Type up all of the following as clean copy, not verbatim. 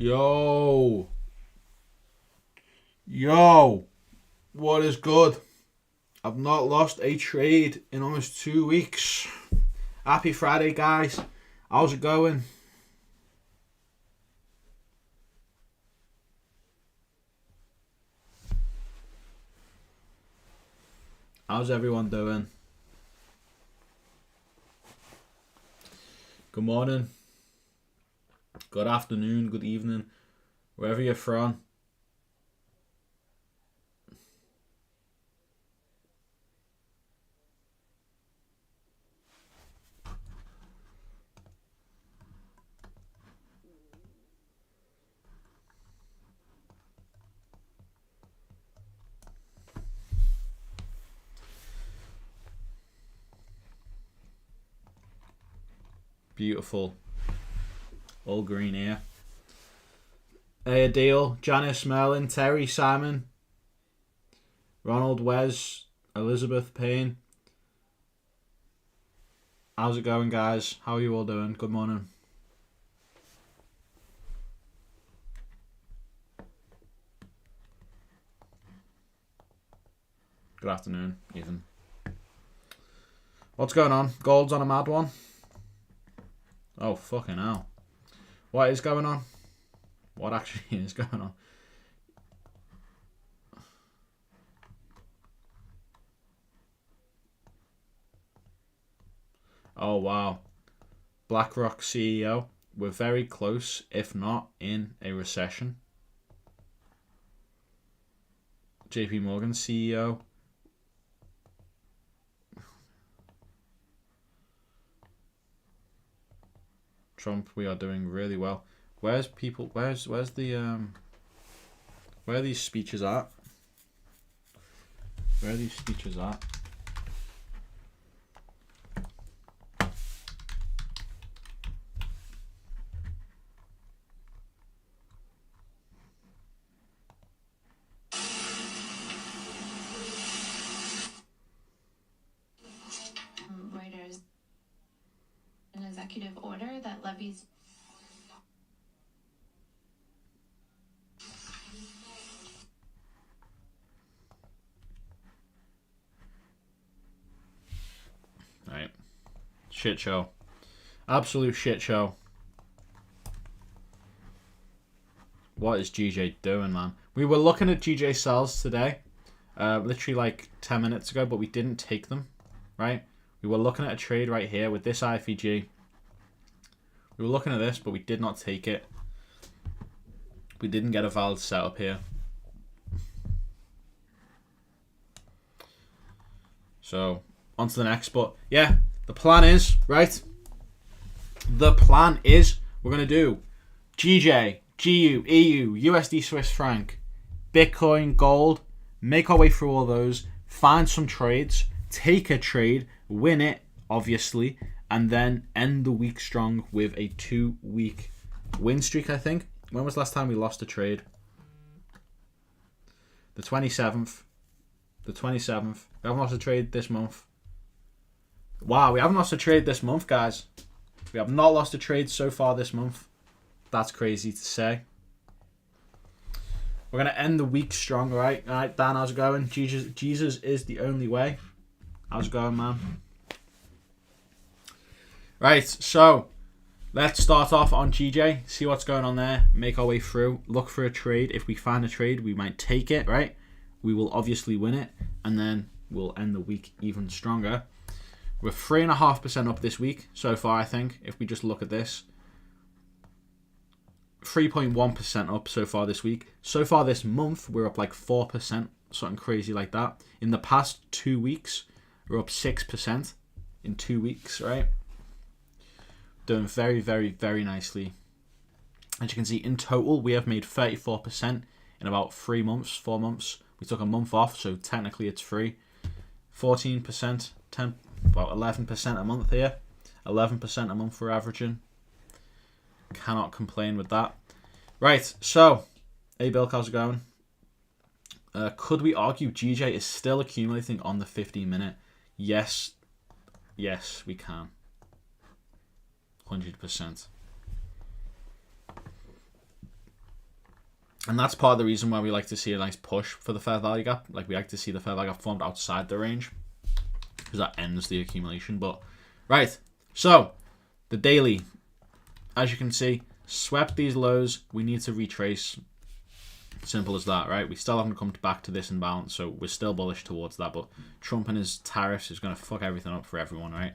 Yo. Yo. What is good? I've not lost a trade in almost 2 weeks. Happy Friday, guys. How's it going? How's everyone doing? Good morning. Good afternoon. Good evening. Wherever you're from. Beautiful. All green here. Adele, Janice, Merlin, Terry, Simon, Ronald, Wes, Elizabeth, Payne. How's it going, guys? How are you all doing? Good morning. Good afternoon, even. What's going on? Gold's on a mad one. Oh, fucking hell. What is going on? What actually is going on? Oh, wow. BlackRock CEO. We're very close, if not in a recession. JP Morgan CEO. Trump, we are doing really well. Where's the where are these speeches at? Where are these speeches at? Reuters, an executive order that levies Right. Shit show. Absolute shit show. What is GJ doing, man? We were looking at GJ sells today, literally like 10 minutes ago, but we didn't take them, right? We were looking at a trade right here with this IFEG. We were looking at this, but we did not take it. We didn't get a valid setup here. So, on to the next. But, yeah, the plan is, right? The plan is we're going to do GJ, GU, EU, USD, Swiss franc, Bitcoin, gold, make our way through all those, find some trades, take a trade, win it, obviously, and then end the week strong with a 2-week win streak, I think. When was the last time we lost a trade? The 27th. The 27th. We haven't lost a trade this month. Wow, we haven't lost a trade this month, guys. We have not lost a trade so far this month. That's crazy to say. We're going to end the week strong, right? All right, Dan, how's it going? Jesus is the only way. How's it going, man? Right, so let's start off on GJ. See what's going on there. Make our way through. Look for a trade. If we find a trade, we might take it, right? We will obviously win it. And then we'll end the week even stronger. We're 3.5% up this week so far, I think, if we just look at this. 3.1% up so far this week. So far this month, we're up like 4%, something crazy like that. In the past 2 weeks, we're up 6% in 2 weeks, right? Doing very, very, very nicely. As you can see, in total, we have made 34% in about 3 months, 4 months. We took a month off, so technically it's free. 14%, about 11% a month here. 11% a month we're averaging. Cannot complain with that. Right, so, hey Bill, how's it going? Could we argue GJ is still accumulating on the 15-minute? Yes, we can. 100%. And that's part of the reason why we like to see a nice push for the fair value gap. Like, we like to see the fair value gap formed outside the range, because that ends the accumulation. But, right, so, the daily, as you can see, swept these lows. We need to retrace. Simple as that, right? We still haven't come back to this imbalance, so we're still bullish towards that. But Trump and his tariffs is going to fuck everything up for everyone, right?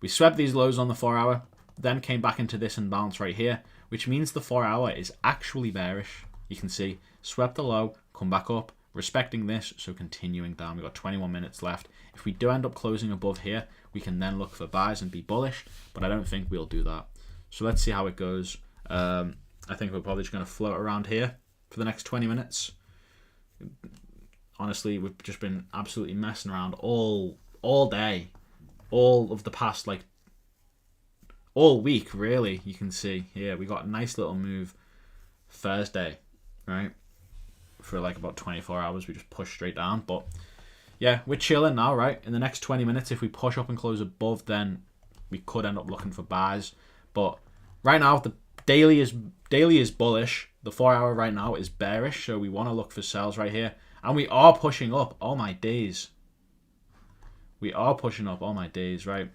We swept these lows on the 4 hour, then came back into this imbalance right here, which means the 4 hour is actually bearish. You can see, swept the low, come back up, respecting this, so continuing down. We've got 21 minutes left. If we do end up closing above here, we can then look for buys and be bullish, but I don't think we'll do that. So let's see how it goes. I think we're probably just going to float around here for the next 20 minutes. Honestly, we've just been absolutely messing around all day. All of the past, like, all week, really. You can see here, we got a nice little move Thursday, right? For like about 24 hours, we just pushed straight down. But yeah, we're chilling now, right? In the next 20 minutes, if we push up and close above, then we could end up looking for buys. But right now, the daily is bullish. The 4 hour right now is bearish, so we want to look for sells right here. And we are pushing up. Oh my days. We are pushing up. Oh my days, right?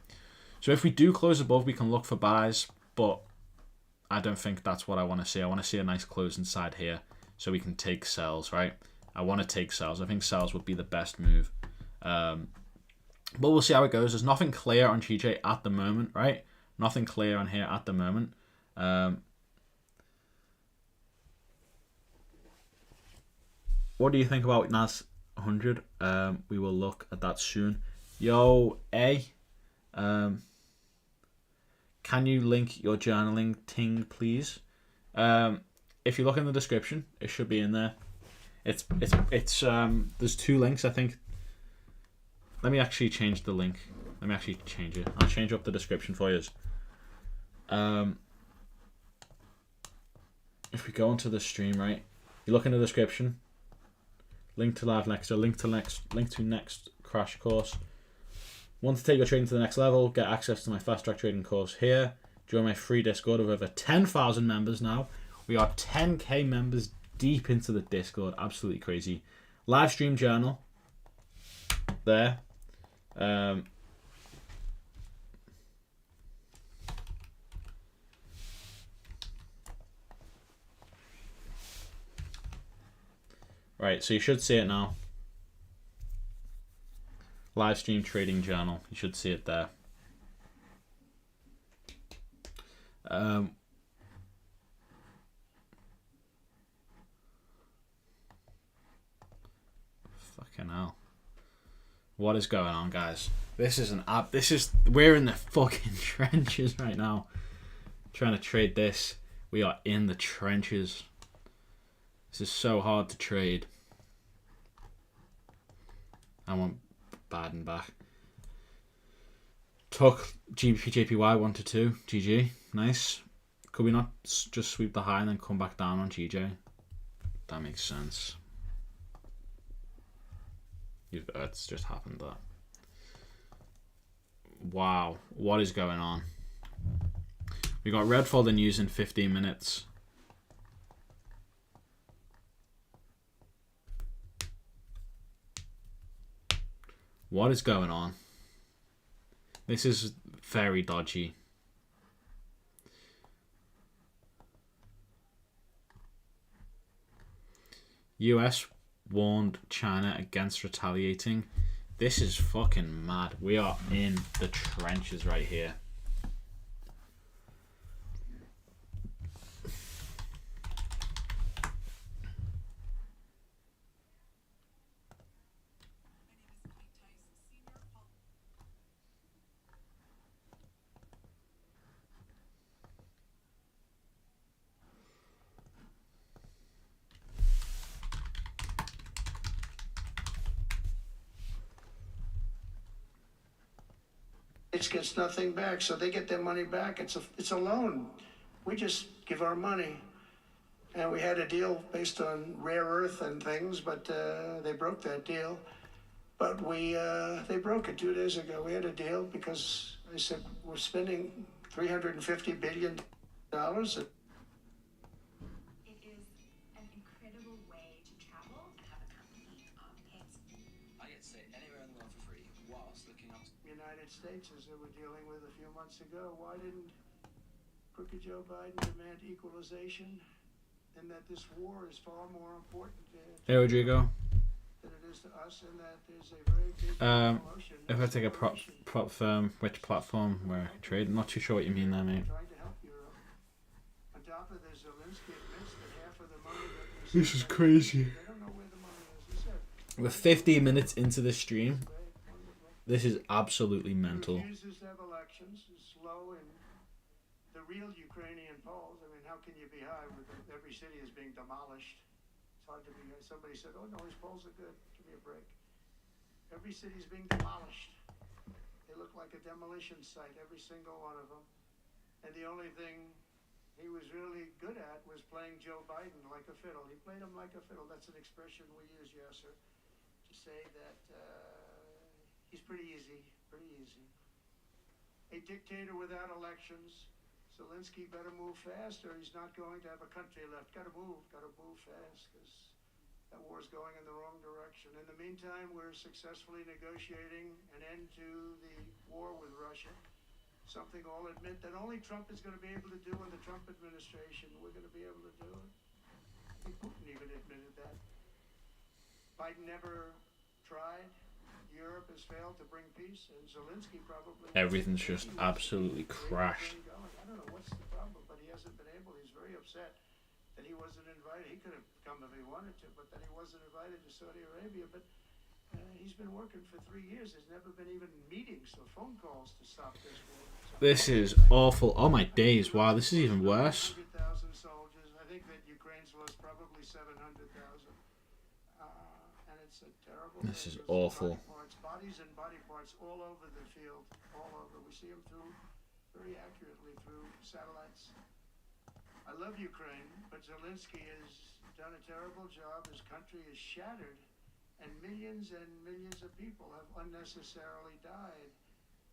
So if we do close above, we can look for buys, but I don't think that's what I want to see. I want to see a nice close inside here so we can take sells, right? I want to take sells. I think sells would be the best move. But we'll see how it goes. There's nothing clear on GJ at the moment, right? Nothing clear on here at the moment. What do you think about NAS 100? We will look at that soon. Yo, A, can you link your journaling thing, please? If you look in the description, it should be in there. It's there's two links, I think. Let me actually change the link. Let me actually change it. I'll change up the description for you. If we go into the stream, right? You look in the description. Link to live lecture. Link to next crash course. Want to take your trading to the next level? Get access to my fast track trading course here. Join my free Discord of over 10,000 members now. We are 10k members deep into the Discord. Absolutely crazy. Live stream journal. There. Right, so you should see it now. Live stream trading journal. You should see it there. Fucking hell. What is going on, guys? This is an app. We're in the fucking trenches right now. Trying to trade this. We are in the trenches. This is so hard to trade. I want Biden back. Took JPY 1 to 2. GG. Nice. Could we not just sweep the high and then come back down on GJ? That makes sense. It's just happened that. Wow. What is going on? We got red folder news in 15 minutes. What is going on? This is very dodgy. US warned China against retaliating. This is fucking mad. We are in the trenches right here. Gets nothing back, so they get their money back. It's a loan. We just give our money, and we had a deal based on rare earth and things, but they broke that deal. But they broke it 2 days ago. We had a deal because they said we're spending $350 billion. It is States as they were dealing with a few months ago. Why didn't crooked Joe Biden demand equalization, and that this war is far more important Hey, Rodrigo. than it is to us, and that there's a very big promotion. If I take a prop firm, which platform where I trade? I'm not too sure what you mean there, mate. Trying to help Europe. On top of this, Zelensky admits that half of the money that This is crazy. they don't know where the money is. He said, We're 15 minutes into the stream. This is absolutely mental. refuses to have elections, is slow in the real Ukrainian polls. I mean, how can you be high with every city is being demolished? It's hard to be. Somebody said, "Oh no, his polls are good. Give me a break." Every city is being demolished. They look like a demolition site, every single one of them. And the only thing he was really good at was playing Joe Biden like a fiddle. He played him like a fiddle. That's an expression we use, yes, sir, to say that he's pretty easy, pretty easy. A dictator without elections. Zelensky better move fast or he's not going to have a country left. Gotta move fast because that war's going in the wrong direction. In the meantime, we're successfully negotiating an end to the war with Russia. Something I'll admit that only Trump is going to be able to do in the Trump administration. We're going to be able to do it. I think Putin even admitted that. Biden never tried. Europe has failed to bring peace, and Zelensky probably... Everything's just absolutely crashed. I don't know what's the problem, but he hasn't been able. He's very upset that he wasn't invited. He could have come if he wanted to, but that he wasn't invited to Saudi Arabia. But he's been working for 3 years. There's never been even meetings or phone calls to stop this war. This is awful. Oh my days. Wow, this is even worse. 100,000 soldiers. I think that Ukraine's lost probably 700,000. And it's a terrible... This is awful. Bodies and body parts all over the field, all over. We see them very accurately through satellites. I love Ukraine, but Zelensky has done a terrible job. His country is shattered, and millions of people have unnecessarily died.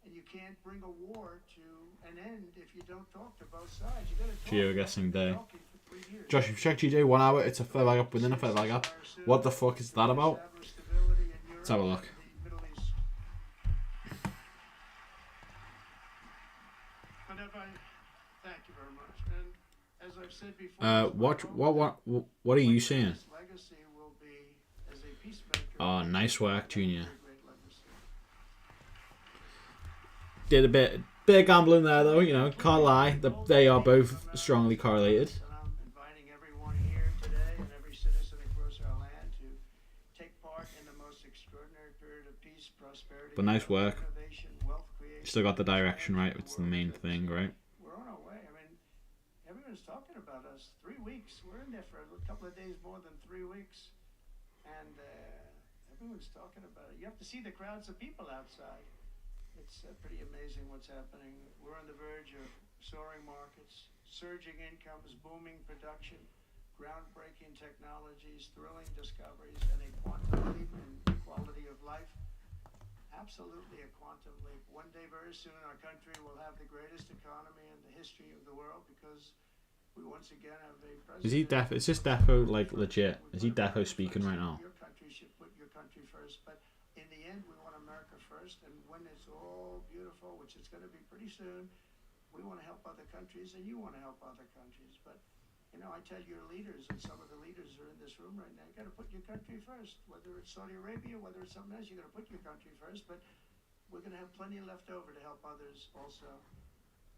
And you can't bring a war to an end if you don't talk to both sides. You got to talk. Geoguessing day. Talking for 3 years. Josh, if you check GJ 1 hour, it's a fair leg up within a fair leg up. What the fuck is that about? Let's have a look. Thank you very much. And as I've said before, what are you saying? legacy will be as a peacemaker. Oh, nice work, Junior. Great legacy. Did a bit of gambling there, though. You know, can't lie. They are both strongly correlated. And I'm inviting everyone here today and every citizen across our land to take part in the most extraordinary period of peace, prosperity, But nice work. innovation, wealth creation. Still got the direction right. It's the main thing, right? We're on our way. I mean, everyone's talking about us. 3 weeks. We're in there for a couple of days more than 3 weeks. And everyone's talking about it. You have to see the crowds of people outside. It's pretty amazing what's happening. We're on the verge of soaring markets, surging incomes, booming production, groundbreaking technologies, thrilling discoveries, and a quantum leap in quality of life. Absolutely a quantum leap. One day very soon our country will have the greatest economy in the history of the world because we once again have a president. Is he deaf? Is this defo like legit? Is he defo speaking right now? Your country should put your country first, but in the end we want America first, and when it's all beautiful, which it's going to be pretty soon, we want to help other countries and you want to help other countries. But you know, I tell your leaders, and some of the leaders are in this room right now, you got to put your country first. Whether it's Saudi Arabia, whether it's something else, you got to put your country first. But we're going to have plenty left over to help others also.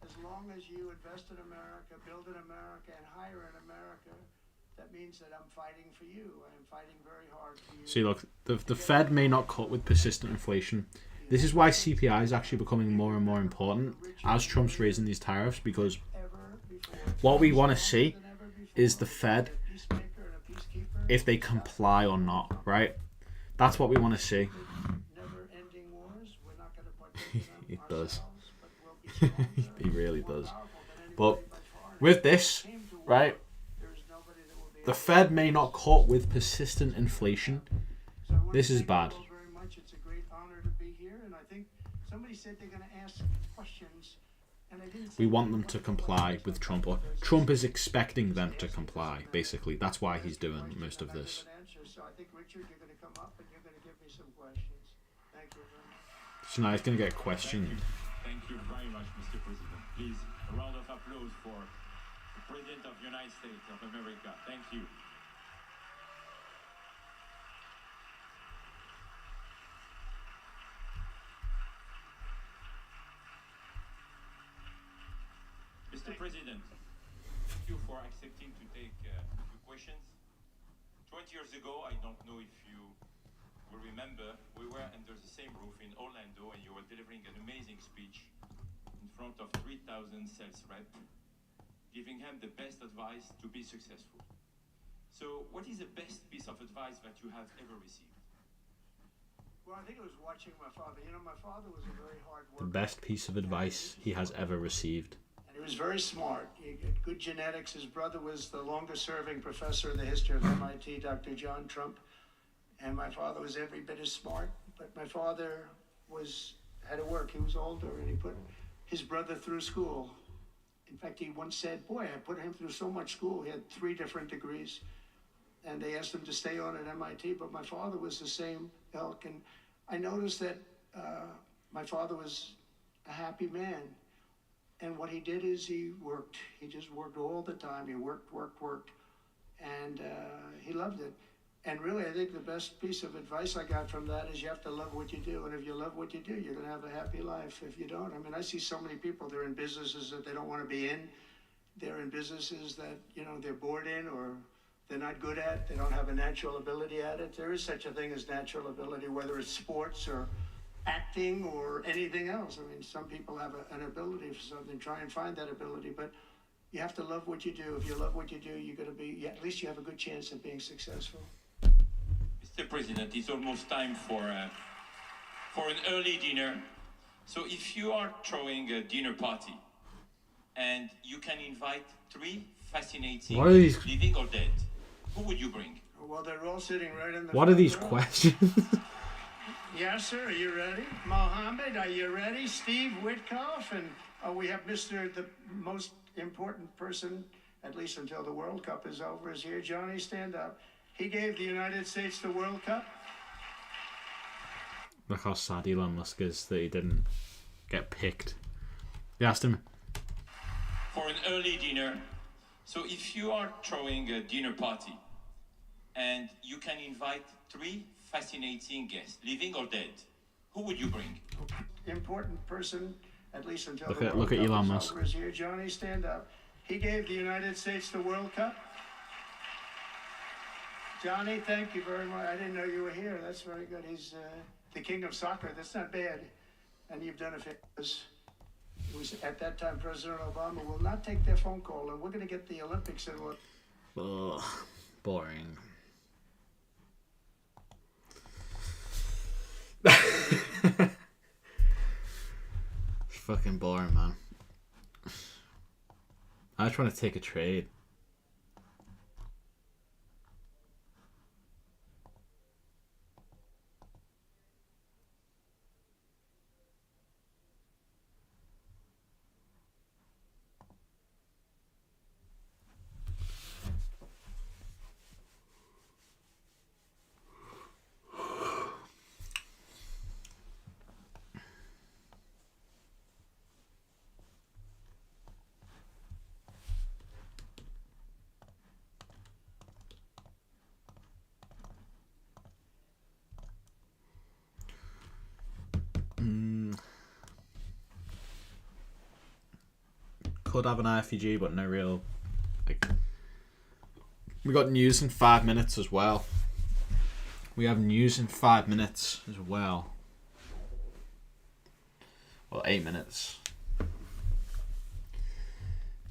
As long as you invest in America, build in America, and hire in America, that means that I'm fighting for you. I am fighting very hard for you. See, look, the Fed may not cut with persistent inflation. This is why CPI is actually becoming more and more important as Trump's raising these tariffs, because what we want to see is the Fed, if they comply or not, right? That's what we want to see. It does. He really does. But with this, right, the Fed may not cut with persistent inflation. This is bad. It's a great honor to be here, and I think somebody said they're going to ask questions, and I didn't. We want them to comply with Trump, or Trump is expecting them to comply. Basically, that's why he's doing most of this. So I think, Richard, you're going to come up and you're going to give me some questions. Thank you very much. So now he's going to get questioned. Thank you very much, Mr. President. Please, a round of applause for the President of the United States of America. Thank you. Mr. President, thank you for accepting to take a few questions. 20 years ago, I don't know if you will remember, we were under the same roof in Orlando and you were delivering an amazing speech in front of 3,000 sales reps, giving them the best advice to be successful. So what is the best piece of advice that you have ever received? Well, I think it was watching my father. You know, my father was a very hard worker. The best piece of advice he has ever received. And he was very smart. He had good genetics. His brother was the longest serving professor in the history of MIT, Dr. John Trump. And my father was every bit as smart. But my father had to work. He was older, and he put his brother through school. In fact, he once said, boy, I put him through so much school. He had 3 different degrees. And they asked him to stay on at MIT, but my father was the same ilk. And I noticed that my father was a happy man. And what he did is he worked. He just worked all the time. He worked. And he loved it. And really, I think the best piece of advice I got from that is you have to love what you do. And if you love what you do, you're going to have a happy life. If you don't, I mean, I see so many people, they're in businesses that they don't want to be in. They're in businesses that, you know, they're bored in or they're not good at. They don't have a natural ability at it. There is such a thing as natural ability, whether it's sports or acting or anything else. I mean, some people have an ability for something. Try and find that ability, but you have to love what you do. If you love what you do, you're going to be, at least you have a good chance of being successful. Mr. President, it's almost time for an early dinner. So if you are throwing a dinner party and you can invite 3 fascinating, What are these? living or dead, who would you bring? Well, they're all sitting right in the What are front these row. questions? Yes, sir. Are you ready? Mohammed, are you ready? Steve Witkoff, and we have the most important person, at least until the World Cup is over, is here. Johnny, stand up. He gave the United States the World Cup. Look how sad Elon Musk is that he didn't get picked. They asked him, For an early dinner. So if you are throwing a dinner party and you can invite 3 fascinating guests, living or dead, who would you bring? Important person, at least until Look the at- World look at Cup Elon is Musk. over, is here. Johnny, stand up. He gave the United States the World Cup. Johnny, thank you very much. I didn't know you were here. That's very good. He's the king of soccer. That's not bad. And you've done it because it was at that time President Obama will not take their phone call, and we're going to get the Olympics in what? ugh, boring. Fucking boring, man. I was trying to take a trade. Could have an IFG, but no real. Like, we got news in 5 minutes as well. We have news in 5 minutes as well. Well, 8 minutes.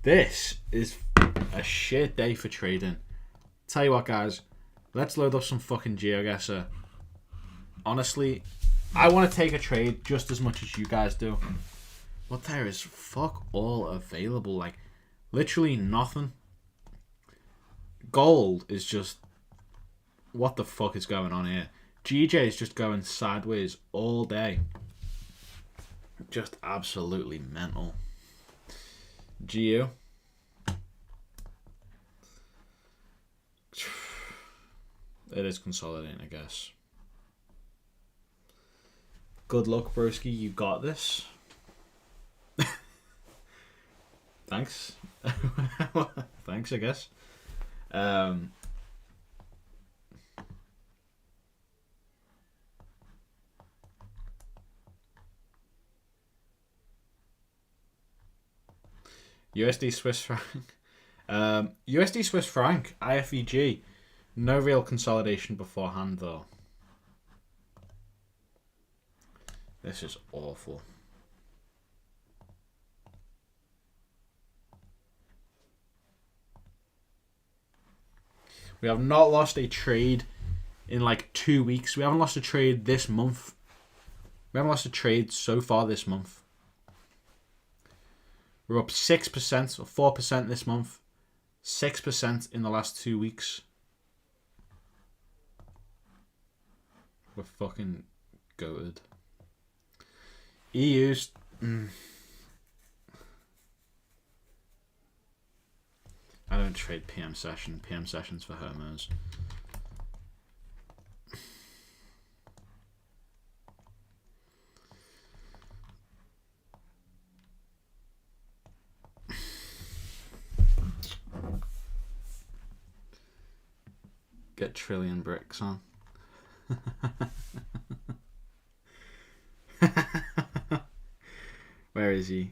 This is a shit day for trading. Tell you what, guys, let's load up some fucking Geoguessr. Honestly, I want to take a trade just as much as you guys do. But there is fuck all available. Like, literally nothing. Gold is just... What the fuck is going on here? GJ is just going sideways all day. Just absolutely mental. GU. It is consolidating, I guess. Good luck, broski. You got this. Thanks. Thanks, I guess. USD Swiss franc. USD Swiss franc, IFEG. No real consolidation beforehand, though. This is awful. We have not lost a trade in like 2 weeks. We haven't lost a trade this month. We haven't lost a trade so far this month. We're up 6% or 4% this month. 6% in the last 2 weeks. We're fucking goated. EU's... I don't trade PM session. PM session's for homos. Get trillion bricks on. Where is he?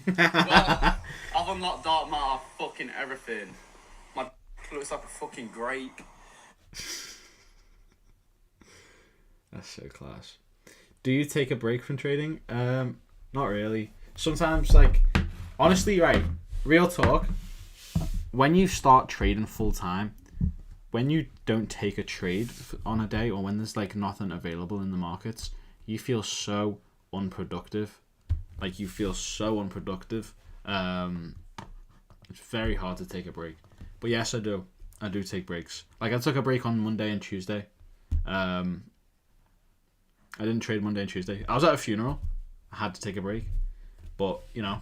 Well, I've unlocked dark matter, fucking everything. My looks like a fucking grape. That's so class. Do you take a break from trading? Not really. Sometimes, like, honestly, right, real talk, when you start trading full time, when you don't take a trade on a day or when there's like nothing available in the markets, you feel so unproductive. Like, you feel so unproductive. It's very hard to take a break. But yes, I do. I do take breaks. Like, I took a break on Monday and Tuesday. I didn't trade Monday and Tuesday. I was at a funeral. I had to take a break. But, you know,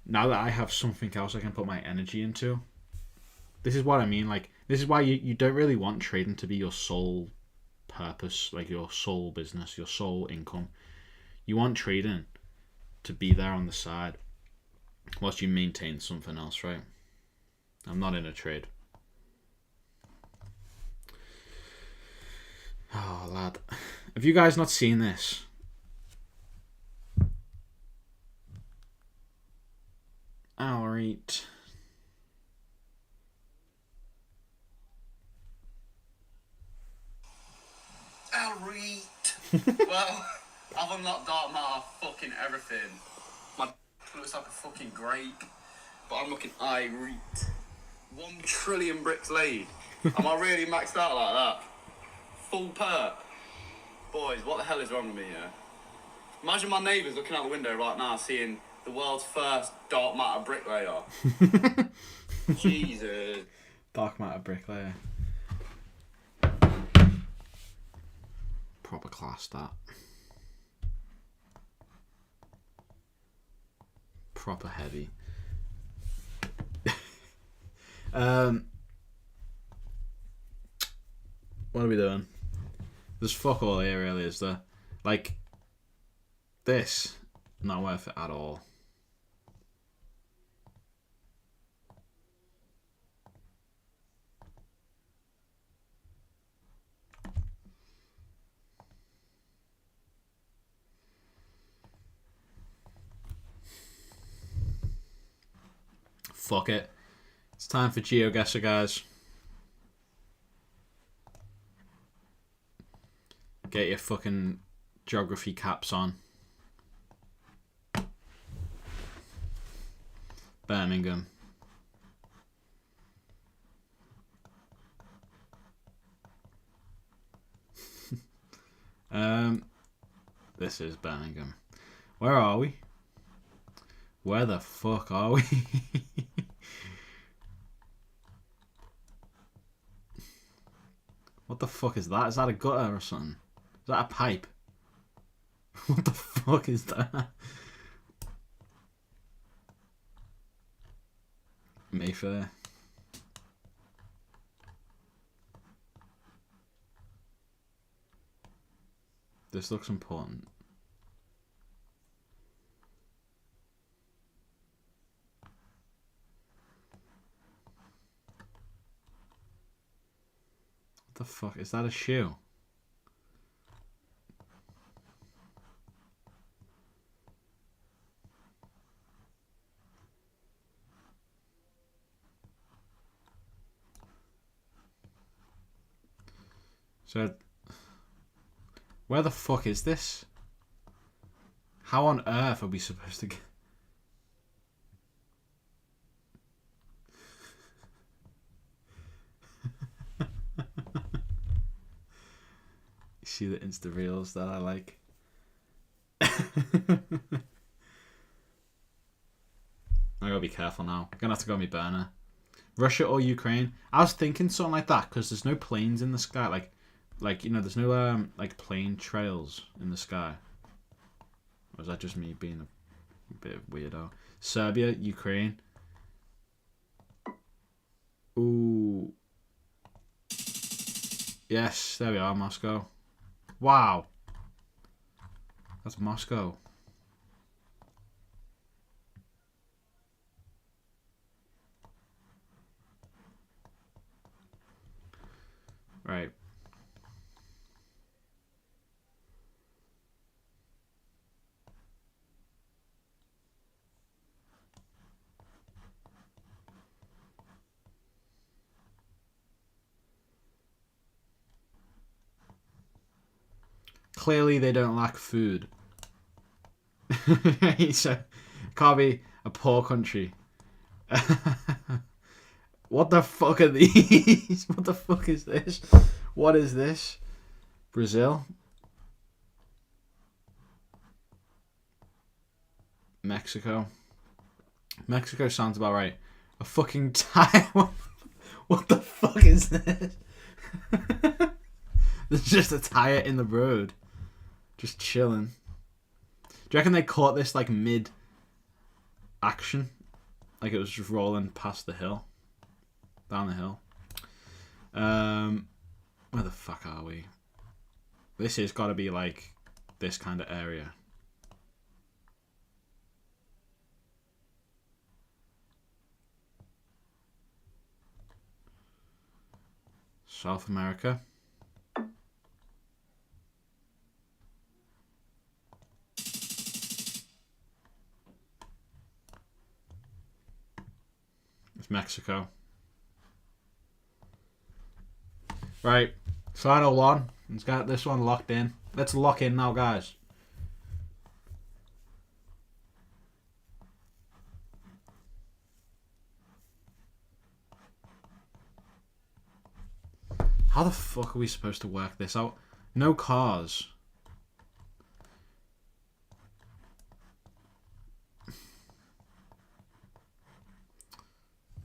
now that I have something else I can put my energy into, this is what I mean. Like, this is why you don't really want trading to be your sole purpose, like your sole business, your sole income. You want trading to be there on the side whilst you maintain something else, right? I'm not in a trade. Oh, lad. Have you guys not seen this? Alright. Well, I've unlocked dark matter, fucking everything. My looks like a fucking grape, but I'm looking irate. 1 trillion bricks laid. Am I really maxed out like that? Full perk. Boys, what the hell is wrong with me, yeah? Imagine my neighbours looking out the window right now seeing the world's first dark matter bricklayer. Jesus. Dark matter bricklayer. Proper class, that. Proper heavy. What are we doing? There's fuck all here, really, is there? Like, this, not worth it at all. Fuck it. It's time for Geoguessr, guys. Get your fucking geography caps on. Birmingham. This is Birmingham. Where are we? Where the fuck are we? What the fuck is that? Is that a gutter or something? Is that a pipe? What the fuck? fuck is that? Mayfair. This looks important. What the fuck? Is that a shoe? So, where the fuck is this? How on earth are we supposed to get... You see the Insta reels that I like? I gotta be careful now. I'm gonna have to go on my burner. Russia or Ukraine? I was thinking something like that because there's no planes in the sky. Like you know, there's no like plane trails in the sky. Or is that just me being a bit of weirdo? Serbia, Ukraine. Ooh. Yes, there we are, Moscow. Wow. That's Moscow. Right. Clearly they don't lack food. So, can't be a poor country. What the fuck are these? What the fuck is this? What is this? Brazil? Mexico? Mexico sounds about right. A fucking tire? What the fuck is this? There's just a tire in the road. Just chilling. Do you reckon they caught this like mid action? Like it was just rolling past the hill? Down the hill. Where the fuck are we? This has got to be like this kind of area. South America. It's Mexico. Right, final one. Let's get this one locked in. Let's lock in now, guys. How the fuck are we supposed to work this out? No cars.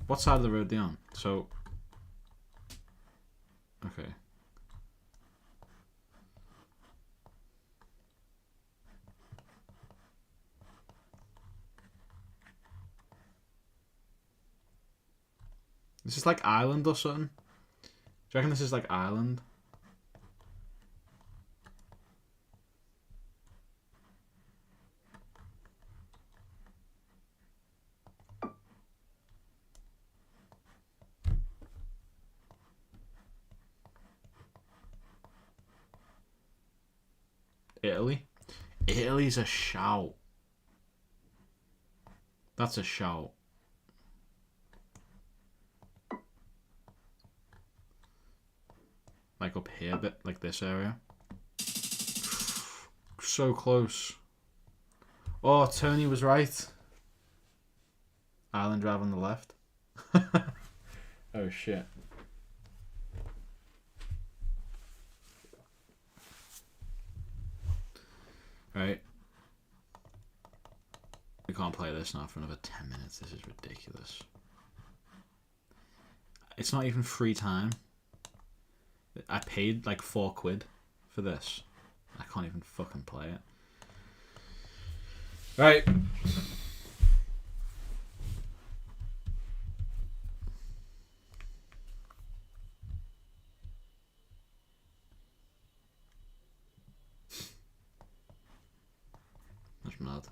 What side of the road are they on? So, okay. This is like Ireland or something. Do you reckon this is like Ireland? Italy? Italy's a shout. That's a shout. Like up here a bit, like this area. So close. Oh, Tony was right. Island drive on the left. Oh shit. Right. We can't play this now for another 10 minutes. This is ridiculous. It's not even free time. I paid like £4 for this. I can't even fucking play it. Right. That's mad.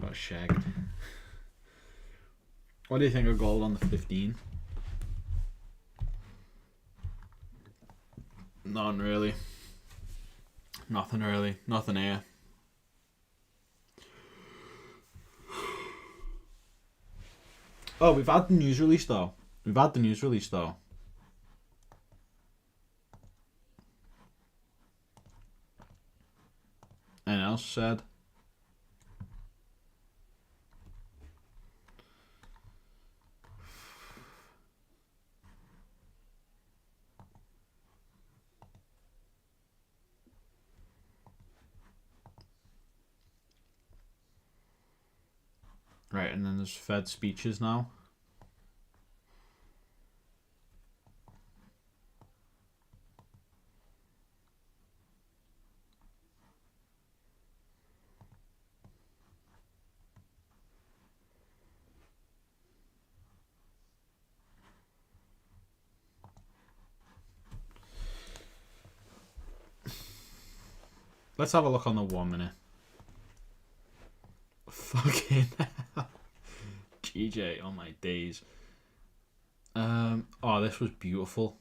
Got shagged. What do you think of gold on the 15? None really. Nothing really. Nothing here. Oh, we've had the news release though. Anything else said? Right, and then there's Fed speeches now. Let's have a look on the 1 minute. Fucking hell. GJ, oh my days. Oh, this was beautiful.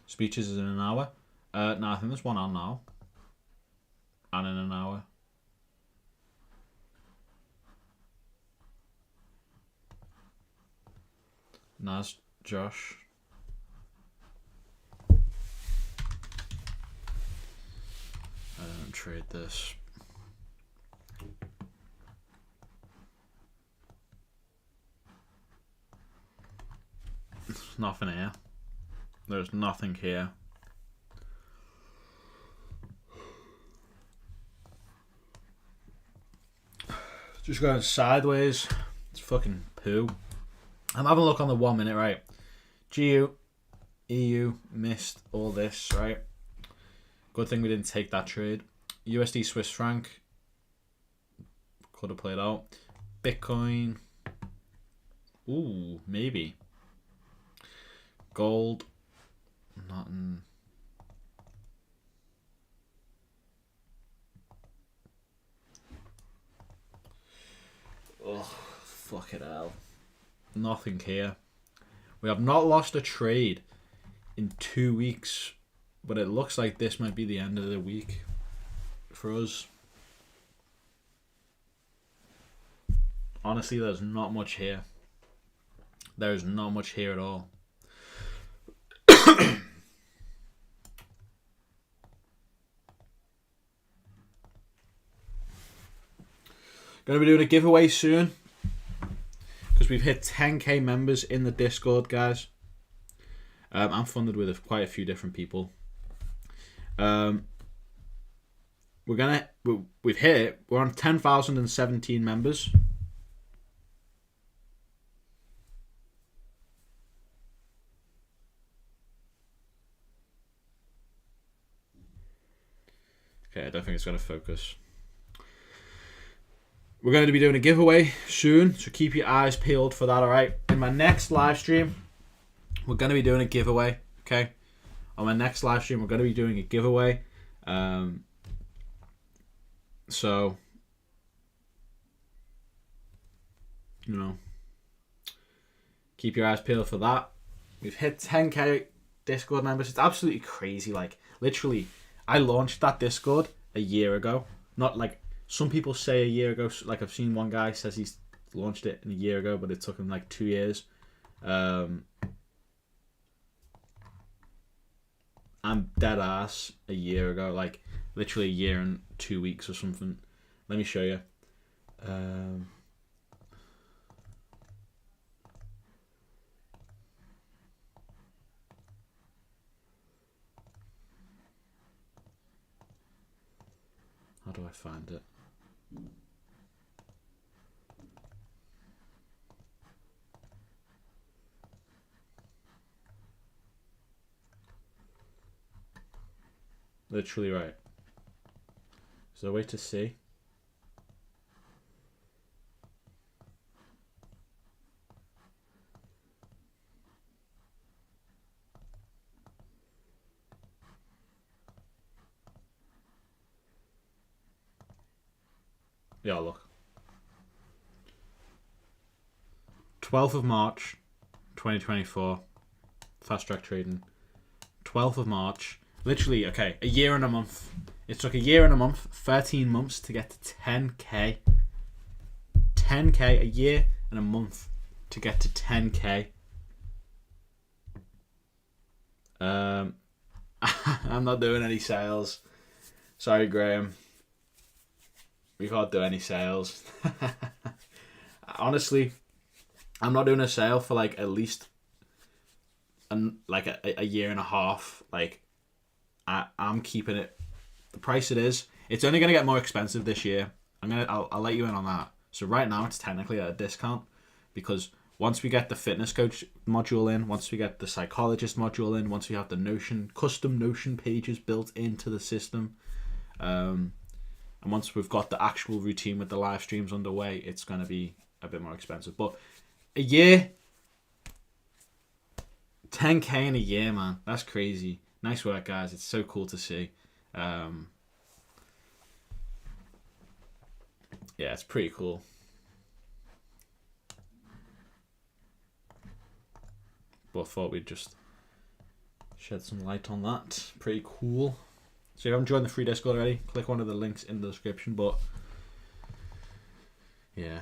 Speeches is in an hour. No, I think there's one on now. And in an hour. Naz, Josh. I don't trade this. There's nothing here. There's nothing here. Just going sideways. It's fucking poo. I'm having a look on the 1 minute, right? EU missed all this, right? Good thing we didn't take that trade. USD Swiss franc could have played out. Bitcoin. Ooh, maybe. Gold. Nothing. Oh, fuck it hell. Nothing here. We have not lost a trade in 2 weeks, but it looks like this might be the end of the week for us. Honestly, there's not much here. There's not much here at all. Going to be doing a giveaway soon because we've hit 10k members in the Discord, guys. I'm funded with quite a few different people. We've hit it. We're on 10,017 members. Okay, I don't think it's going to focus. We're going to be doing a giveaway soon, so keep your eyes peeled for that, alright? In my next live stream, we're going to be doing a giveaway, okay? On my next live stream, we're going to be doing a giveaway. So, you know, keep your eyes peeled for that. We've hit 10k Discord members. It's absolutely crazy. Like, literally, I launched that Discord a year ago. Not like some people say a year ago. Like, I've seen one guy says he's launched it a year ago, but it took him like 2 years. I'm dead ass a year ago, like literally a year and 2 weeks or something. Let me show you. I find it. Literally right. Is there a way to see? Yeah, look. 12th of March, 2024. Fast track trading. 12th of March. Literally, okay, a year and a month. It took a year and a month, 13 months to get to 10k. 10k, a year and a month to get to 10k. I'm not doing any sales. Sorry, Graham. We can't do any sales. Honestly, I'm not doing a sale for like at least a year and a half. Like, I'm keeping it the price it is. It's only gonna get more expensive this year. I'll let you in on that. So right now it's technically at a discount because once we get the fitness coach module in, once we get the psychologist module in, once we have the custom Notion pages built into the system, and once we've got the actual routine with the live streams underway, it's going to be a bit more expensive. But a year, 10k in a year, man. That's crazy. Nice work, guys. It's so cool to see. Yeah, it's pretty cool. But I thought we'd just shed some light on that. Pretty cool. So if you haven't joined the free Discord already, click one of the links in the description. But yeah,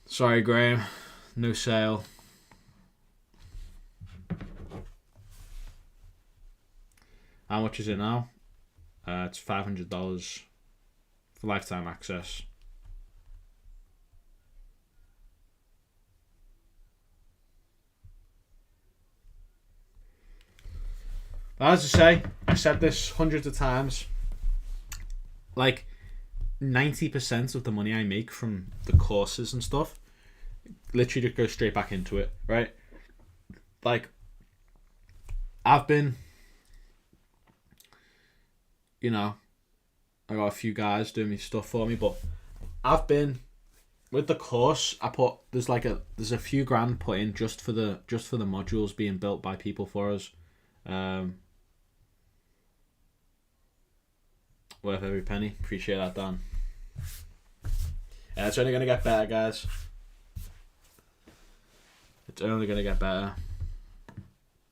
sorry, Graham, no sale. How much is it now? It's $500 for lifetime access. As I say, I said this hundreds of times. Like 90% of the money I make from the courses and stuff literally just goes straight back into it, right? Like, I've been, you know, I got a few guys doing me stuff for me, but I've been with the course. There's a few grand put in just for the modules being built by people for us. Worth every penny. Appreciate that, Dan. And it's only gonna get better, guys. It's only gonna get better.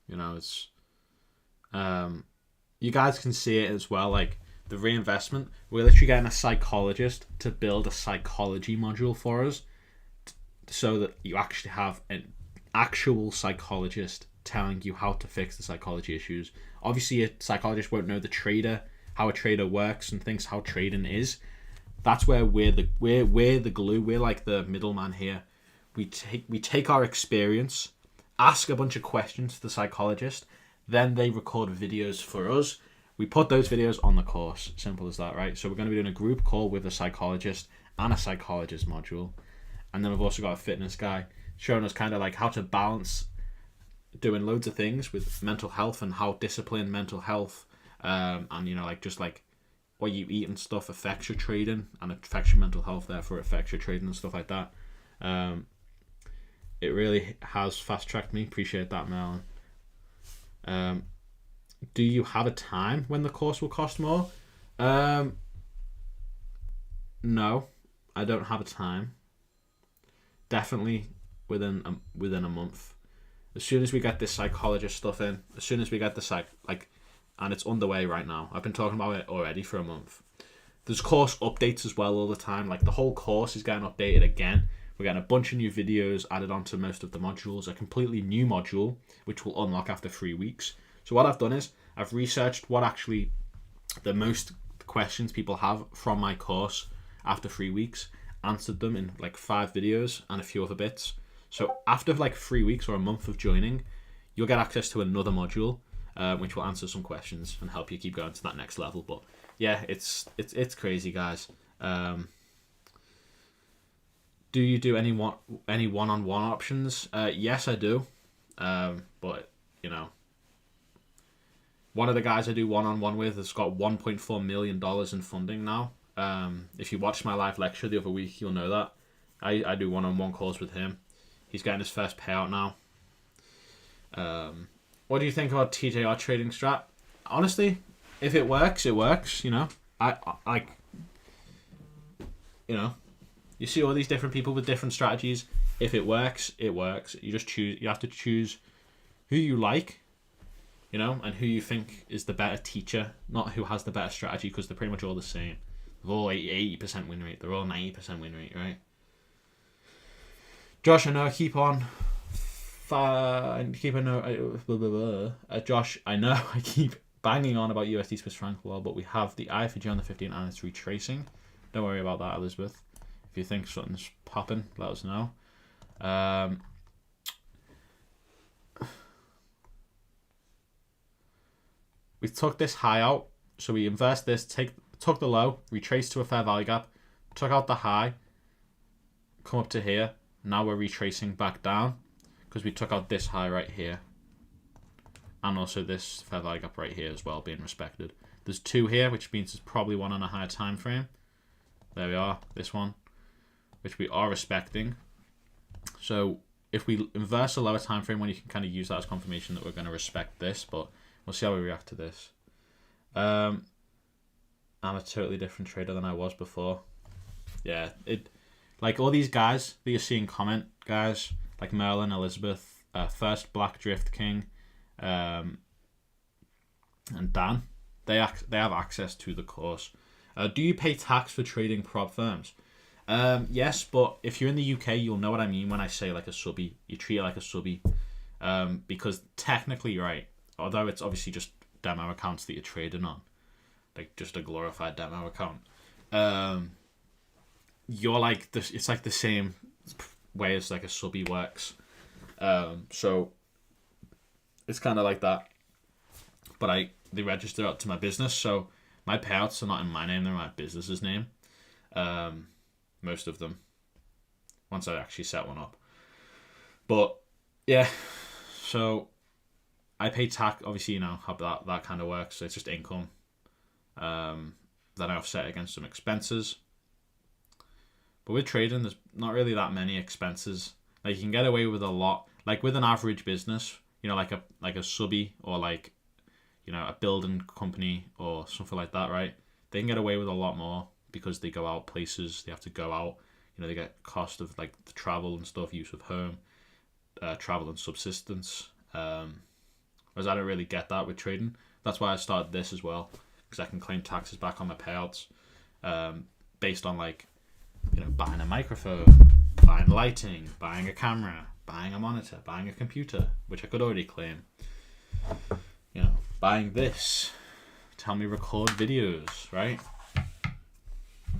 You know, it's you guys can see it as well, like the reinvestment. We're literally getting a psychologist to build a psychology module for us so that you actually have an actual psychologist telling you how to fix the psychology issues. Obviously a psychologist won't know how a trader works and thinks how trading is. That's where we're the glue. We're like the middleman here. We take our experience, ask a bunch of questions to the psychologist, then they record videos for us. We put those videos on the course. Simple as that, right? So we're going to be doing a group call with a psychologist and a psychologist module. And then we've also got a fitness guy showing us kind of like how to balance doing loads of things with mental health and how disciplined mental health and, you know, like just like what you eat and stuff affects your trading and affects your mental health, therefore affects your trading and stuff like that. It really has fast-tracked me. Appreciate that, Melon. Do you have a time when the course will cost more? No, I don't have a time. Definitely within a month. As soon as we get this psychologist stuff in, as soon as we get the and it's underway right now. I've been talking about it already for a month. There's course updates as well all the time. Like the whole course is getting updated again. We're getting a bunch of new videos added onto most of the modules. A completely new module, which will unlock after 3 weeks. So what I've done is I've researched what actually the most questions people have from my course after 3 weeks, answered them in like 5 videos and a few other bits. So after like 3 weeks or a month of joining, you'll get access to another module, which will answer some questions and help you keep going to that next level. But yeah, it's crazy, guys. Do you do any one-on-one options? Yes, I do. But you know, one of the guys I do one-on-one with has got $1.4 million in funding now. If you watched my live lecture the other week, you'll know that. I do one-on-one calls with him. He's getting his first payout now. What do you think about TJR trading strat? Honestly, if it works, it works. You know, I you know, you see all these different people with different strategies. If it works, it works. You just choose. You have to choose who you like, you know, and who you think is the better teacher, not who has the better strategy, because they're pretty much all the same. They're all 80% win rate. They're all 90% win rate, right? Josh, I know I keep on. Josh, I know I keep banging on about USD Swiss franc well, but we have the IFG on the 15 and it's retracing. Don't worry about that, Elizabeth. If you think something's popping, let us know. We took this high out, so we invest this, took the low, retraced to a fair value gap, took out the high, come up to here. Now we're retracing back down because we took out this high right here, and also this fair value gap right here as well being respected. There's two here, which means there's probably one on a higher time frame. There we are, this one, which we are respecting. So if we inverse a lower time frame one, you can kind of use that as confirmation that we're going to respect this, but we'll see how we react to this. I'm a totally different trader than I was before. Yeah, like all these guys that you're seeing comment, guys, like Merlin, Elizabeth, First Black Drift King, and Dan, they have access to the course. Do you pay tax for trading prop firms? Yes, but if you're in the UK, you'll know what I mean when I say like a subby. You treat it like a subby, because technically, right, although it's obviously just demo accounts that you're trading on, like just a glorified demo account, you're like this. It's like the same way as like a subby works. So it's kind of like that. But they register out to my business, so my payouts are not in my name; they're in my business's name. Most of them, once I actually set one up. But yeah, so I pay tax. Obviously, you know how that kind of works. So it's just income. Then I offset against some expenses. But with trading, there's not really that many expenses. Like you can get away with a lot. Like with an average business, you know, like a subby or like, you know, a building company or something like that, right? They can get away with a lot more because they go out places. They have to go out. You know, they get cost of like the travel and stuff, use of home, travel and subsistence. Whereas I don't really get that with trading. That's why I started this as well, because I can claim taxes back on my payouts, based on like, you know, buying a microphone, buying lighting, buying a camera, buying a monitor, buying a computer, which I could already claim. You know, buying this to help me record videos, right?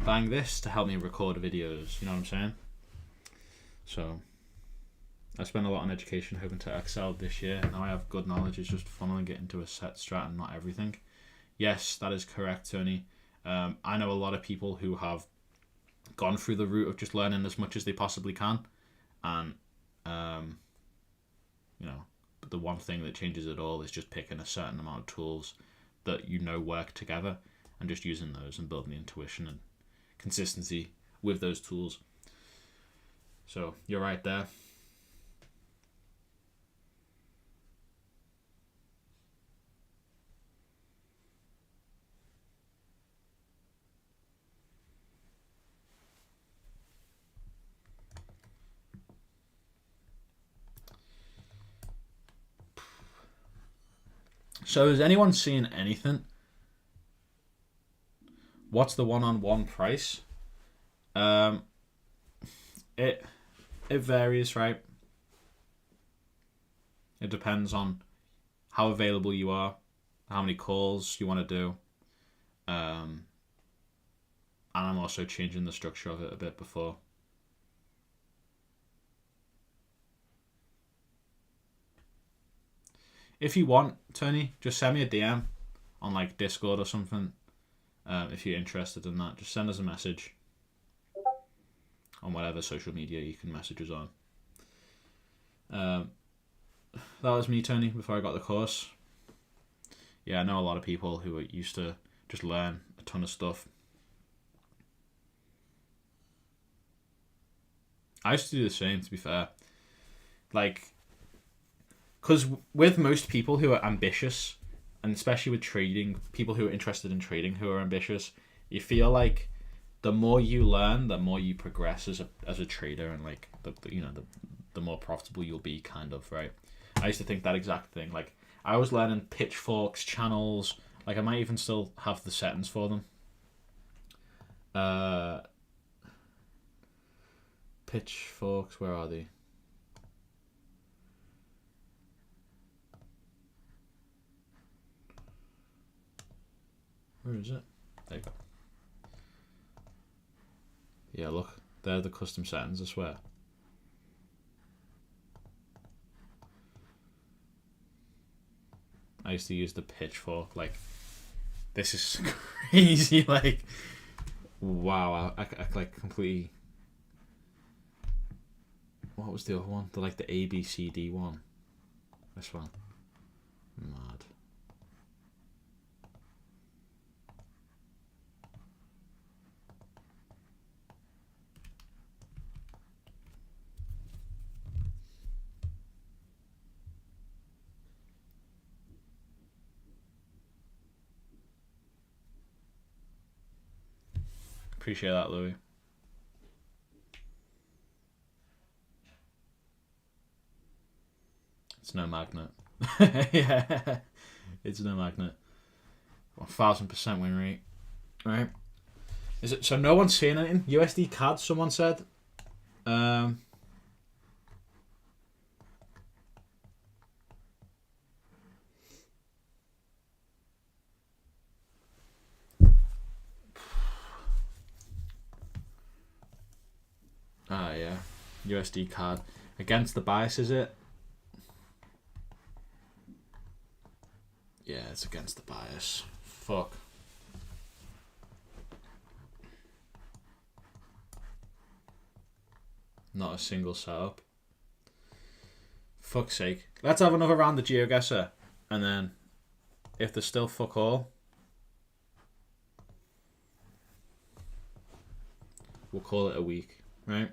Buying this to help me record videos, you know what I'm saying? So I spent a lot on education, hoping to excel this year. Now I have good knowledge, it's just funneling it into a set strat and not everything. Yes, that is correct, Tony. I know a lot of people who have gone through the route of just learning as much as they possibly can, and you know, but the one thing that changes it all is just picking a certain amount of tools that you know work together and just using those and building the intuition and consistency with those tools. So you're right there. So is anyone seeing anything? What's the one-on-one price? It varies, right? It depends on how available you are, how many calls you want to do, and I'm also changing the structure of it a bit before. If you want, Tony, just send me a DM on like Discord or something. If you're interested in that, just send us a message on whatever social media you can message us on. That was me, Tony, before I got the course. Yeah, I know a lot of people who are used to just learn a ton of stuff. I used to do the same, to be fair. Like, because with most people who are ambitious, and especially with trading, people who are interested in trading who are ambitious, you feel like the more you learn, the more you progress as a trader, and like the more profitable you'll be, kind of, right? I used to think that exact thing. Like, I was learning pitchforks, channels. Like, I might even still have the settings for them. Pitchforks, where are they? Where is it? There you go. Yeah, look. They're the custom settings, I swear. I used to use the pitchfork. Like, this is crazy. Like, wow. I like completely... What was the other one? The ABCD one. This one. Mad. Appreciate that, Louis. It's no magnet. Yeah, it's no magnet. 1000% win rate. Right? Is it so? No one's saying anything. USD CAD. Someone said. Yeah. USD CAD against the bias, is it? Yeah, it's against the bias. Fuck. Not a single setup. Fuck's sake. Let's have another round of Geoguessr, and then if there's still fuck all, we'll call it a week, right?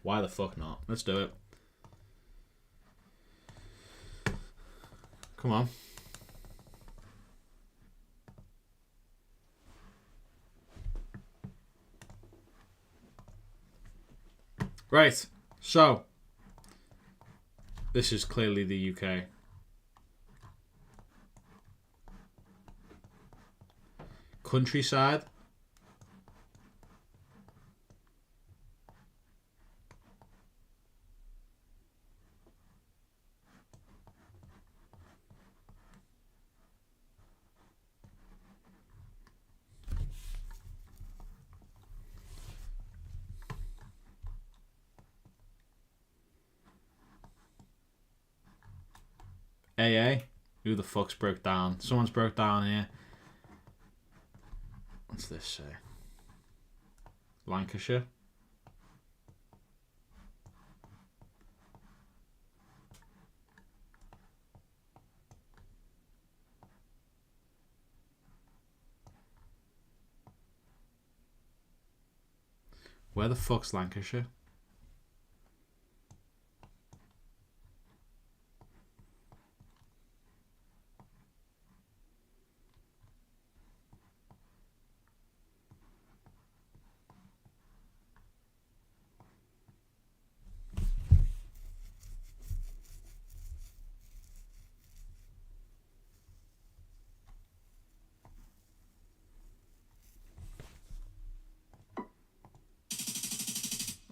Why the fuck not? Let's do it. Come on. Right, so this is clearly the UK. Countryside. AA. Who the fuck's broke down? Someone's broke down here. What's this say? Lancashire. Where the fuck's Lancashire?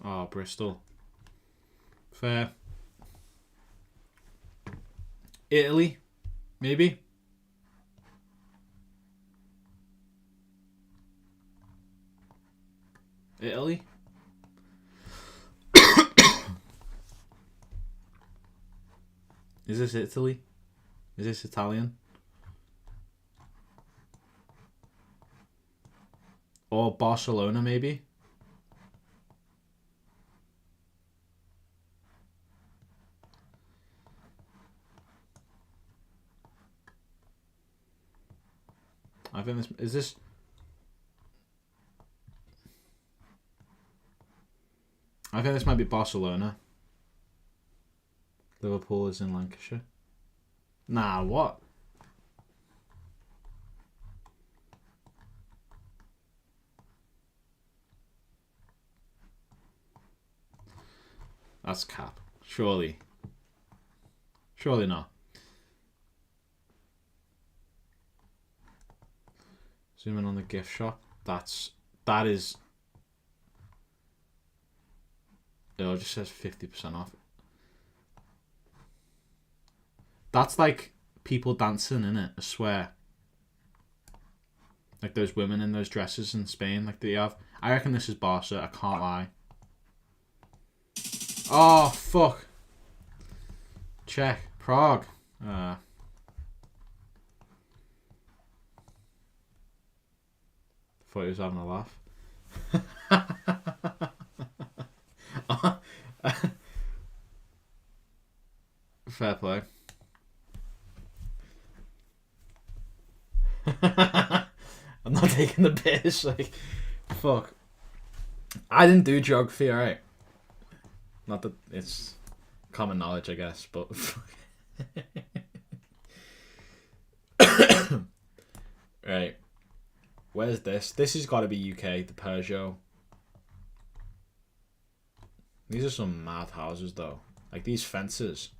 Oh, Bristol. Fair. Italy, maybe. Italy. Is this Italy? Is this Italian? Or Barcelona, maybe. I think this is this. I think this might be Barcelona. Liverpool is in Lancashire. Nah, what? That's cap. Surely. Surely not. Zoom in on the gift shop. That is. It just says 50% off. That's like people dancing, innit? I swear. Like those women in those dresses in Spain, like they have. I reckon this is Barca. I can't lie. Oh fuck. Check. Prague. Thought he was having a laugh. Fair play. I'm not taking the piss. Like, fuck. I didn't do geography, alright. Not that it's common knowledge, I guess, but. Right. Where's this? This has got to be UK, the Peugeot. These are some mad houses, though. Like these fences.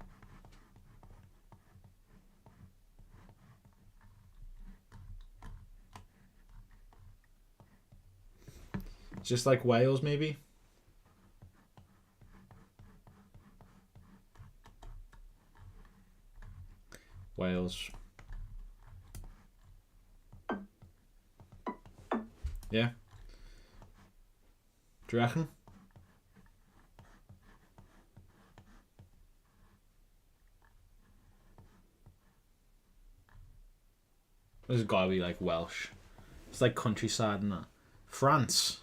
Just like Wales, maybe? Wales. Yeah. Do you reckon? This has got to be like Welsh. It's like countryside and that. France.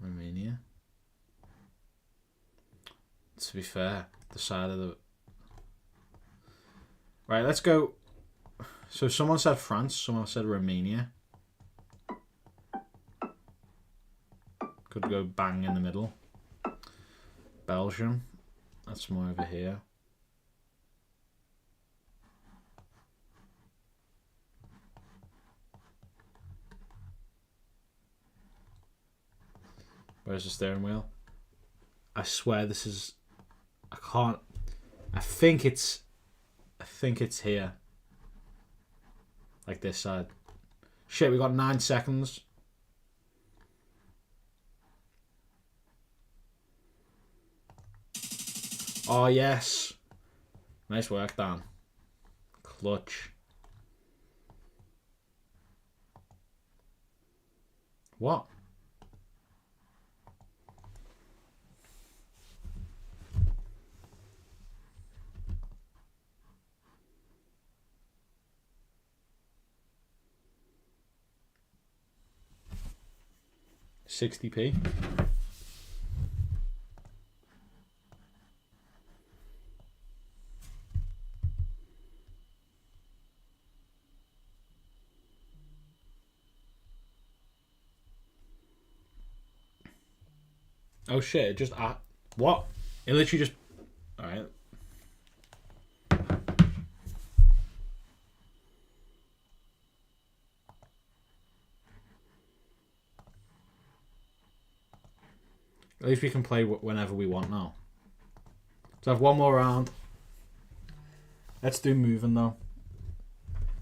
Romania. To be fair, the side of the... Right, let's go... So someone said France, someone said Romania. Could go bang in the middle. Belgium. That's more over here. Where's the steering wheel? I swear this is... I can't... I think it's here. Like this side. Shit, we got 9 seconds. Oh, yes. Nice work, Dan. Clutch. What? $60p. Oh shit, it just... what? It literally just... Alright. At least we can play whenever we want now. So I have one more round. Let's do moving though.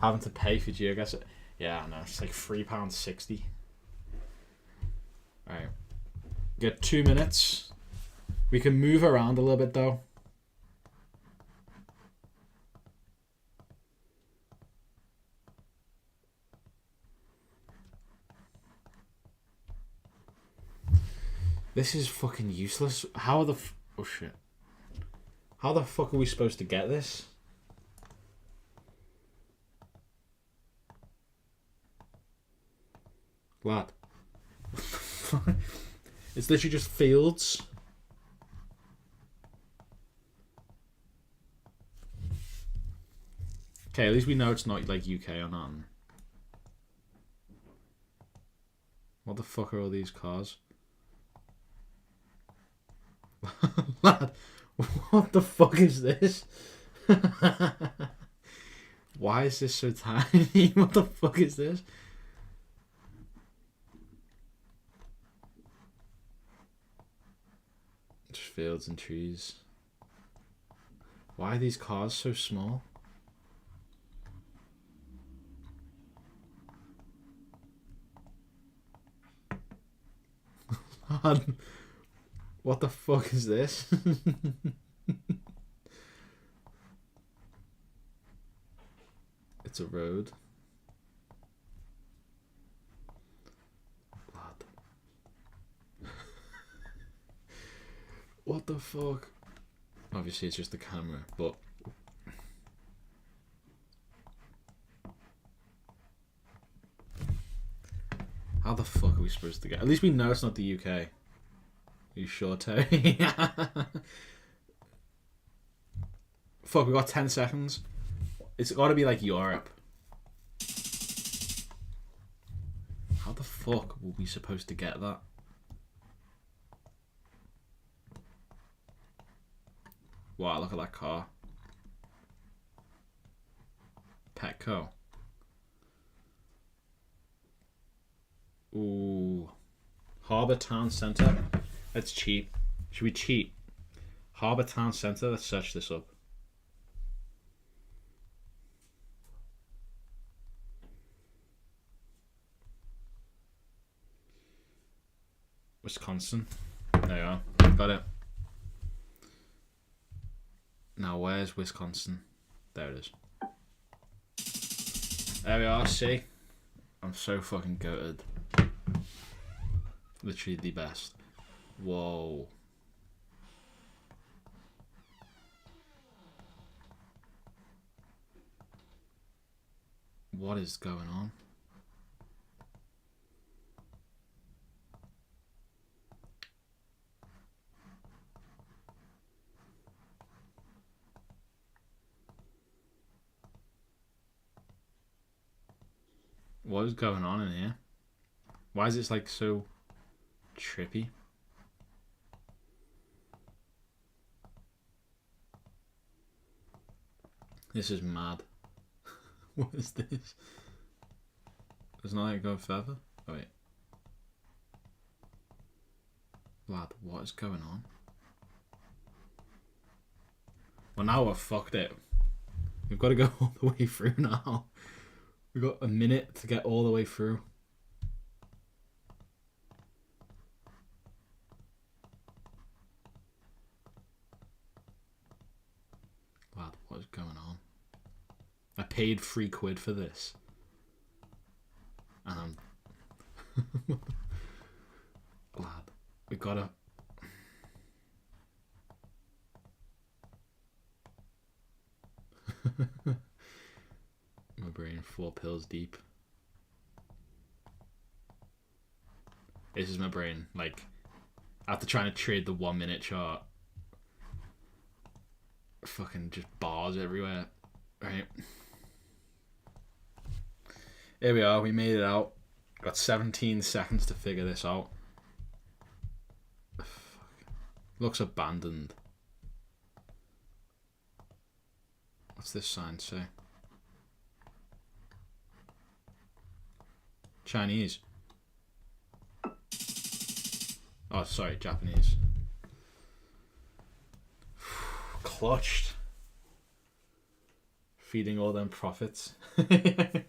Having to pay for Geoguessr. Yeah, I know. It's like £3.60. Alright. Get 2 minutes. We can move around a little bit though. This is fucking useless. How the oh shit. How the fuck are we supposed to get this? Lad. It's literally just fields. Okay, at least we know it's not like UK or nothing. What the fuck are all these cars? Lad, what the fuck is this? Why is this so tiny? What the fuck is this? Just fields and trees. Why are these cars so small? What the fuck is this? It's a road. Lad. What the fuck? Obviously it's just the camera, but how the fuck are we supposed to get? At least we know it's not the UK. Are you sure, Terry? Fuck, we got 10 seconds. It's got to be like Europe. How the fuck were we supposed to get that? Wow, look at that car. Petco. Ooh. Harbour Town Centre. Let's cheat. Should we cheat? Harbour Town Centre. Let's search this up. Wisconsin. There you are. Got it. Now, where's Wisconsin? There it is. There we are, see? I'm so fucking goated. Literally the best. Whoa. What is going on? What is going on in here? Why is this like so trippy? This is mad. What is this? Does not like go further? Oh wait. Lad, what is going on? Well, now we're fucked it. We've got to go all the way through now. We've got a minute to get all the way through. Lad, what is going on? I paid £3 for this. And I'm... Lad, we gotta... My brain 4 pills deep. This is my brain. Like, after trying to trade the 1 minute chart, fucking just bars everywhere. Right. Here we are. We made it out. Got 17 seconds to figure this out. Fuck. Looks abandoned. What's this sign say? Chinese. Oh, sorry, Japanese. Clutched. Feeding all them profits. And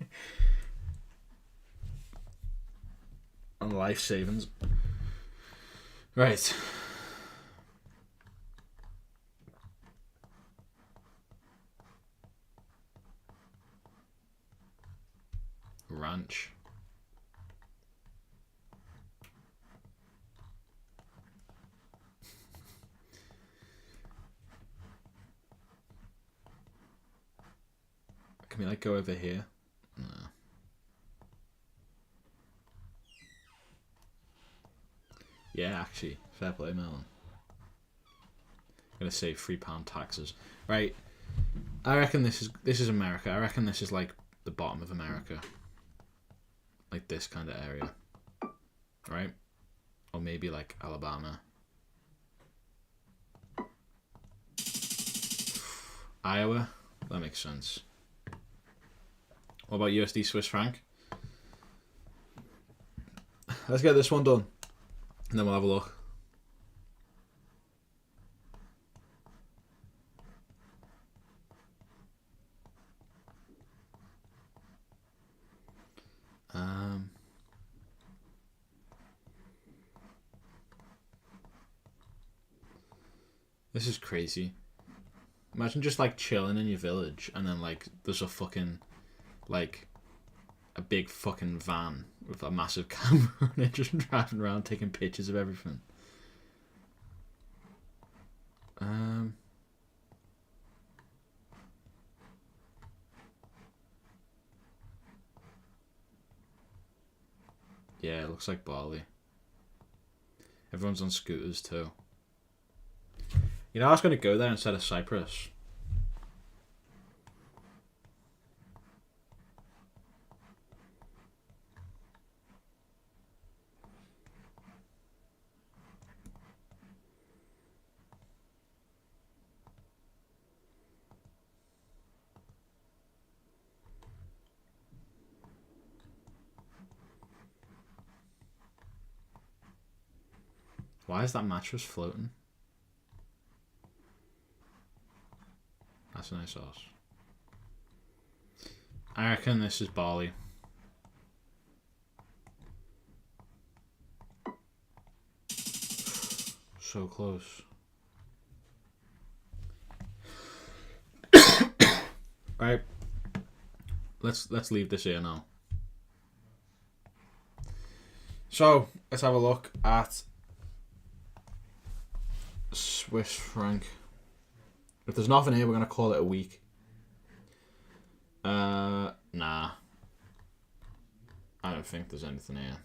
life savings. Right. Ranch. Can we like go over here? No. Yeah, actually, fair play, Melon. I'm gonna save £3 taxes. Right. I reckon this is America. I reckon this is like the bottom of America. Like this kind of area. Right? Or maybe like Alabama. Iowa? That makes sense. What about USD Swiss franc? Let's get this one done. And then we'll have a look. This is crazy. Imagine just like chilling in your village and then like there's a fucking like a big fucking van with a massive camera and it just driving around taking pictures of everything. Yeah, it looks like Bali. Everyone's on scooters too. You know, I was going to go there instead of Cyprus. Why is that mattress floating? That's a nice sauce. I reckon this is Bali. So close. Right. Let's leave this here now. So let's have a look at Swiss franc. If there's nothing here, we're gonna call it a week. Nah. I don't think there's anything here.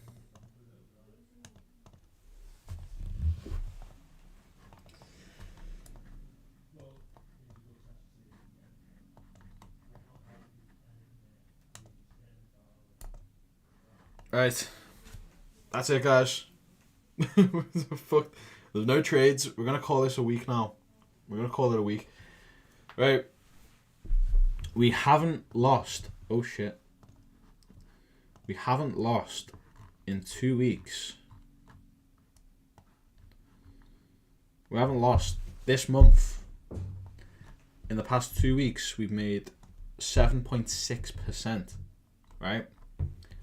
Right. That's it, guys. Fuck. There's no trades. We're gonna call this a week now. We're gonna call it a week. Right. We haven't lost. Oh shit. We haven't lost in 2 weeks. We haven't lost this month. In the past 2 weeks, we've made 7.6%. Right?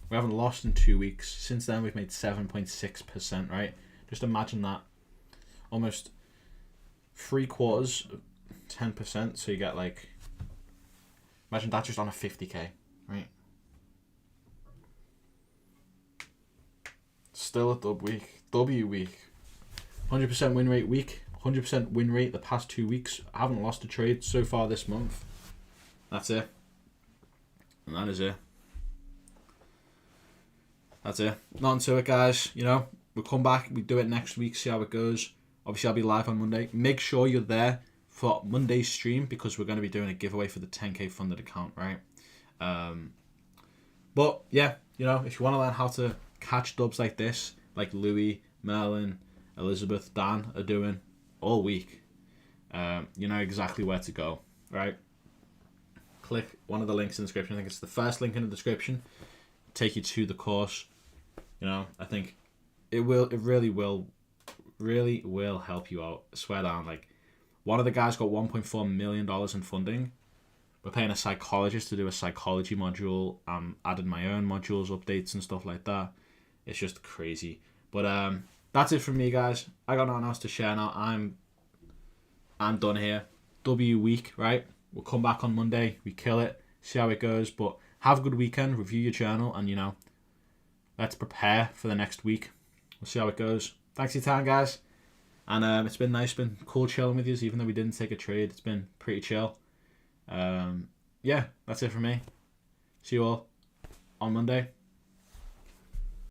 We haven't lost in 2 weeks. Since then, we've made 7.6%. Right? Just imagine that. Almost 3/4, 10%. So you get like. Imagine that just on a 50k. Right? Still a dub week. W week. 100% win rate week. 100% win rate the past 2 weeks. I haven't lost a trade so far this month. That's it. And that is it. That's it. Not into it, guys. You know, we'll come back. We do it next week. See how it goes. Obviously, I'll be live on Monday. Make sure you're there for Monday's stream because we're going to be doing a giveaway for the 10k funded account, right? But yeah, you know, if you want to learn how to catch dubs like this, like Louis, Merlin, Elizabeth, Dan are doing all week, you know exactly where to go, right? Click one of the links in the description. I think it's the first link in the description. Take you to the course. You know, I think it really will help you out. I swear down. Like, one of the guys got $1.4 million in funding. We're paying a psychologist to do a psychology module. I'm adding my own modules, updates and stuff like that. It's just crazy. But that's it from me, guys. I got nothing else to share now. I'm done here. W week, right? We'll come back on Monday. We kill it. See how it goes. But have a good weekend. Review your journal. And, you know, let's prepare for the next week. We'll see how it goes. Thanks for your time, guys. And it's been nice. It's been cool chilling with you, even though we didn't take a trade. It's been pretty chill. Yeah, that's it from me. See you all on Monday.